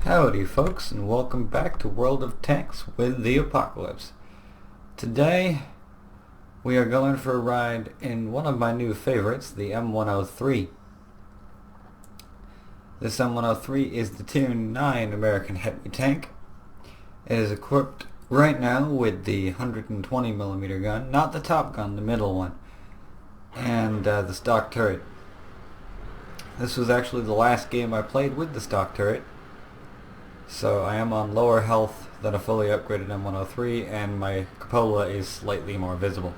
Howdy folks, and welcome back to World of Tanks with the Apokolypse. Today we are going for a ride in one of my new favorites, the M103. This M103 is the Tier 9 American heavy tank. It is equipped right now with the 120mm gun, not the top gun, the middle one, and the stock turret. This was actually the last game I played with the stock turret, so I am on lower health than a fully upgraded M103, and my cupola is slightly more visible.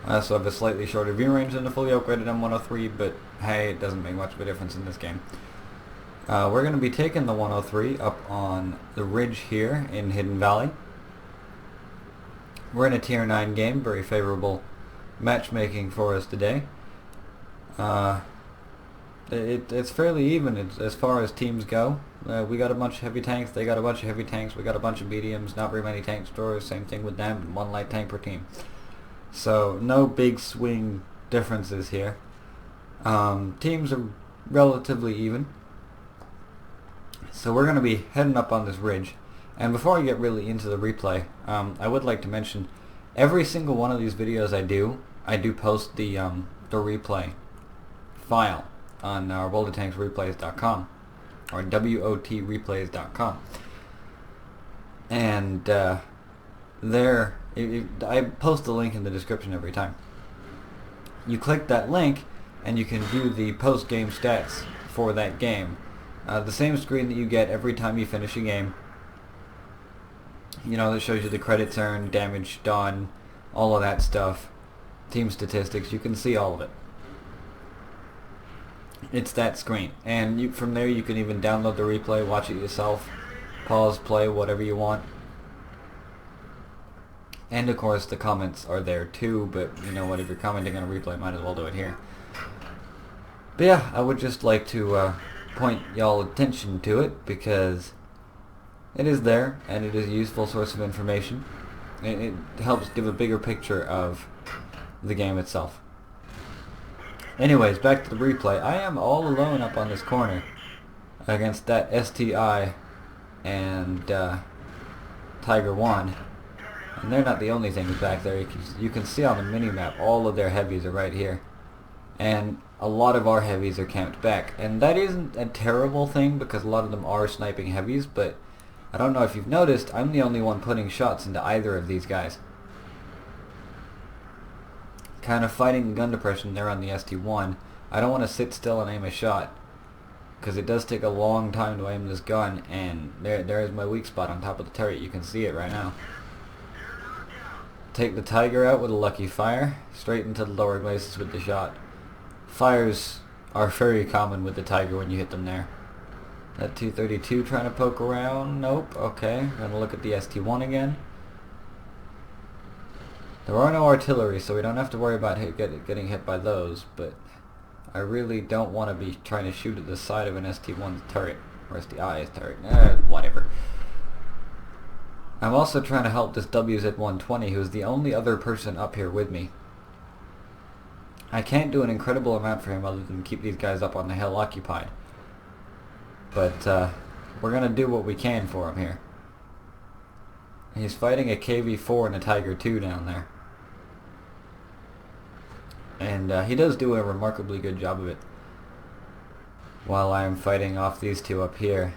I also have a slightly shorter view range than the fully upgraded M103, but hey, it doesn't make much of a difference in this game. We're going to be taking the 103 up on the ridge here in Hidden Valley. We're in a Tier 9 game, very favorable matchmaking for us today. It's fairly even as far as teams go. We got a bunch of heavy tanks, they got a bunch of heavy tanks, we got a bunch of mediums, not very many tank stores, same thing with them, and one light tank per team. So no big swing differences here. Teams are relatively even. So we're going to be heading up on this ridge. And before I get really into the replay, I would like to mention every single one of these videos I do post the replay file on our WorldOfTanksReplays.com or WOTReplays.com, and there I post the link in the description every time. You click that link and you can view the post-game stats for that game. The same screen that you get every time you finish a game. You know, that shows you the credits earned, damage done, all of that stuff, team statistics. You can see all of it. It's that screen, and from there you can even download the replay, watch it yourself, pause, play, whatever you want. And of course the comments are there too, but you know what, if you're commenting on a replay, might as well do it here. But yeah, I would just like to point y'all attention to it, because it is there, and it is a useful source of information. It helps give a bigger picture of the game itself. Anyways, back to the replay. I am all alone up on this corner against that STI and Tiger 1. And they're not the only things back there. You can see on the mini-map all of their heavies are right here. And a lot of our heavies are camped back. And that isn't a terrible thing, because a lot of them are sniping heavies, but I don't know if you've noticed, I'm the only one putting shots into either of these guys. Kind of fighting the gun depression there on the ST1. I don't want to sit still and aim a shot, because it does take a long time to aim this gun, and there is my weak spot on top of the turret. You can see it right now. Take the Tiger out with a lucky fire, straight into the lower glacis with the shot. Fires are very common with the Tiger when you hit them there. That 232 trying to poke around, nope, okay. Gonna look at the ST1 again. There are no artillery, so we don't have to worry about getting hit by those, but I really don't want to be trying to shoot at the side of an ST1's turret, or STI's turret, whatever. I'm also trying to help this WZ-120, who's the only other person up here with me. I can't do an incredible amount for him other than keep these guys up on the hill occupied. But we're going to do what we can for him here. He's fighting a KV-4 and a Tiger 2 down there. And he does do a remarkably good job of it, while I am fighting off these two up here.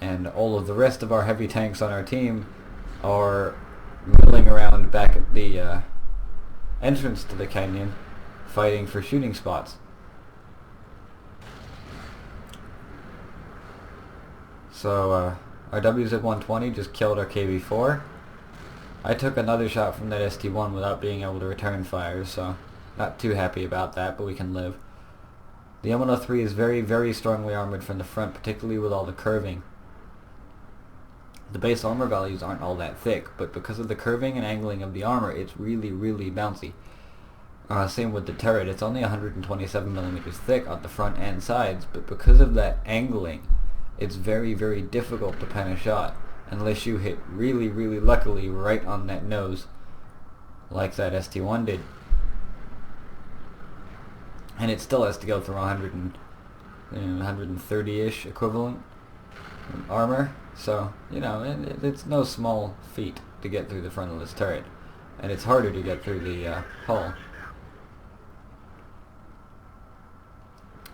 And all of the rest of our heavy tanks on our team are milling around back at the entrance to the canyon, fighting for shooting spots. So our WZ-120 just killed our KV-4. I took another shot from that ST-1 without being able to return fire, so not too happy about that, but we can live. The M103 is very, very strongly armored from the front, particularly with all the curving. The base armor values aren't all that thick, but because of the curving and angling of the armor, it's really, really bouncy. Same with the turret. It's only 127mm thick on the front and sides, but because of that angling, it's very, very difficult to pen a shot unless you hit really, really luckily right on that nose, like that ST1 did. And it still has to go through 130-ish equivalent armor. So, you know, it's no small feat to get through the front of this turret. And it's harder to get through the hull.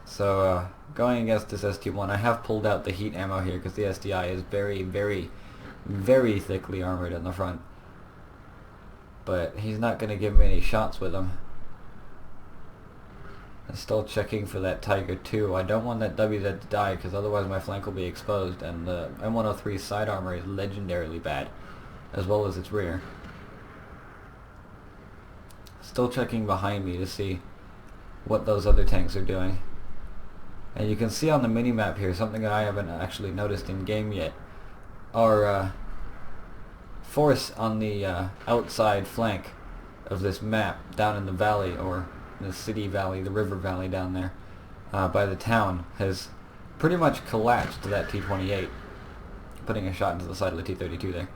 So, going against this ST-1, I have pulled out the heat ammo here because the SDI is very, very, very thickly armored in the front. But he's not going to give me any shots with him. I'm still checking for that Tiger 2. I don't want that WZ to die because otherwise my flank will be exposed, and the M103 side armor is legendarily bad, as well as its rear. Still checking behind me to see what those other tanks are doing. And you can see on the mini-map here, something that I haven't actually noticed in game yet. Our force on the outside flank of this map, down in the valley, or the city valley, the river valley down there, by the town, has pretty much collapsed to that T-28, putting a shot into the side of the T-32 there.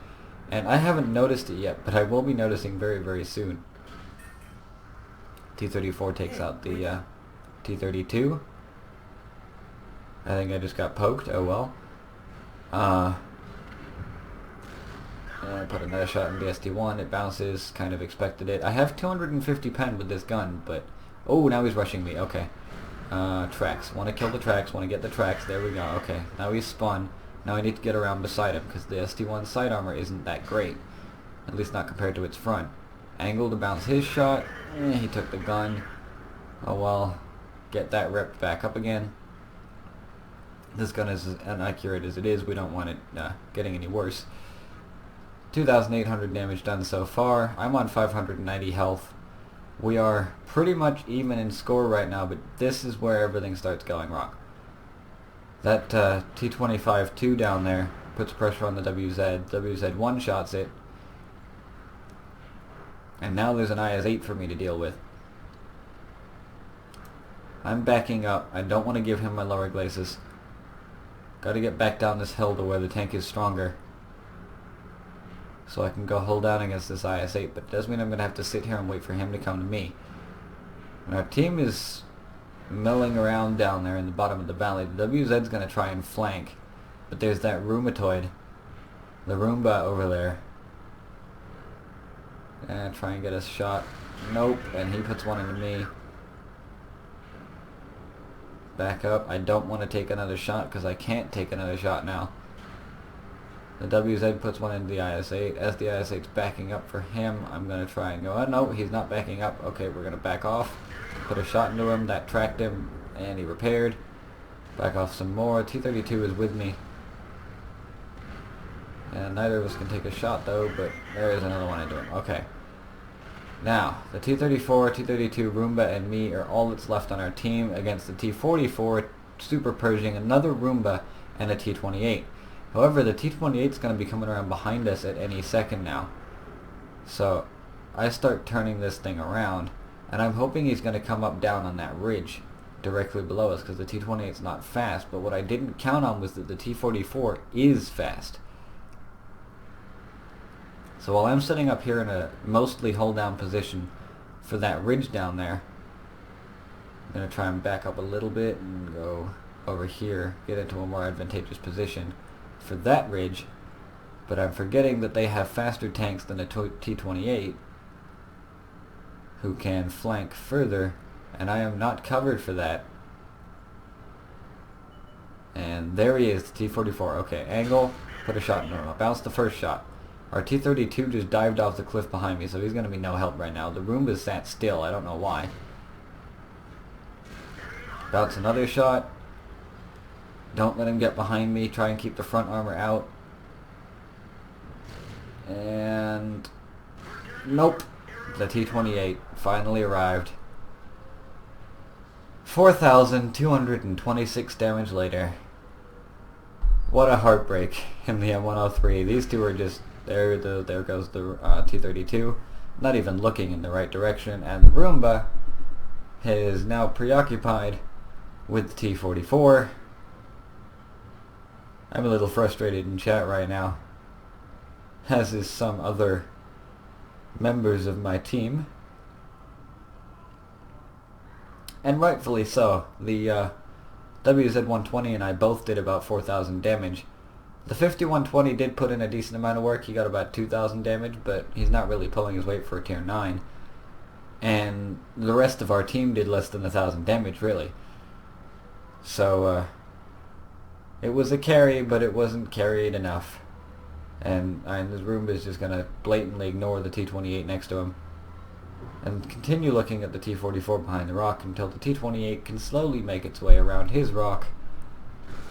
And I haven't noticed it yet, but I will be noticing very, very soon. T-34 takes out the T-32. I think I just got poked, oh well. I put another shot in the SD-1, it bounces, kind of expected it. I have 250 pen with this gun, but... Oh, now he's rushing me, okay. Tracks, want to kill the tracks, want to get the tracks, there we go, okay. Now he's spun, now I need to get around beside him, because the SD-1 side armor isn't that great. At least not compared to its front. Angle to bounce his shot, he took the gun. Oh well, get that ripped back up again. This gun is as inaccurate as it is, we don't want it getting any worse. 2,800 damage done so far. I'm on 590 health. We are pretty much even in score right now, but this is where everything starts going wrong. That T-25-2 down there puts pressure on the WZ. WZ one-shots it. And now there's an IS-8 for me to deal with. I'm backing up. I don't want to give him my lower glacis. Gotta get back down this hill to where the tank is stronger, so I can go hold down against this IS-8, but it does mean I'm going to have to sit here and wait for him to come to me. And our team is milling around down there in the bottom of the valley. The WZ's going to try and flank, but there's that rheumatoid, the Roomba over there. And try and get a shot. Nope, and he puts one into me. Back up. I don't want to take another shot because I can't take another shot now. The WZ puts one into the IS-8. As the IS-8's backing up for him, I'm going to try and go, oh no, he's not backing up. Okay, we're going to back off. Put a shot into him. That tracked him, and he repaired. Back off some more. T-32 is with me. And neither of us can take a shot though, but there is another one into him. Okay. Now, the T-34, T-32, Roomba, and me are all that's left on our team against the T-44, Super Pershing, another Roomba, and a T-28. However, the T-28 is going to be coming around behind us at any second now. So, I start turning this thing around, and I'm hoping he's going to come up down on that ridge directly below us, because the T-28 is not fast, but what I didn't count on was that the T-44 is fast. So while I'm sitting up here in a mostly hold down position for that ridge down there, I'm going to try and back up a little bit and go over here, get into a more advantageous position for that ridge, but I'm forgetting that they have faster tanks than a T-28 who can flank further, and I am not covered for that. And there he is, the T-44. Okay, angle, put a shot into him. I'll bounce the first shot. Our T-32 just dived off the cliff behind me, so he's going to be no help right now. The Roomba sat still, I don't know why. Bounce another shot. Don't let him get behind me. Try and keep the front armor out. And... nope. The T-28 finally arrived. 4,226 damage later. What a heartbreak in the M103. These two are just... there goes the T-32. Not even looking in the right direction. And the Roomba is now preoccupied with the T-44. I'm a little frustrated in chat right now, as is some other members of my team. And rightfully so. The WZ-120 and I both did about 4,000 damage. The 5120 did put in a decent amount of work. He got about 2,000 damage, but he's not really pulling his weight for a tier 9. And the rest of our team did less than 1,000 damage, really. So, it was a carry, but it wasn't carried enough. And this Roomba is just going to blatantly ignore the T-28 next to him and continue looking at the T-44 behind the rock until the T-28 can slowly make its way around his rock.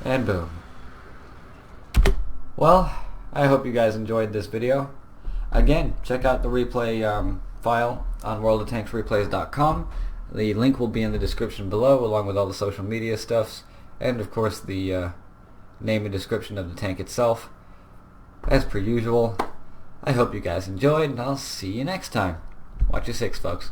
And boom. Well, I hope you guys enjoyed this video. Again, check out the replay file on worldoftanksreplays.com. The link will be in the description below, along with all the social media stuffs, and of course the name and description of the tank itself. As per usual, I hope you guys enjoyed, and I'll see you next time. Watch your 6, folks.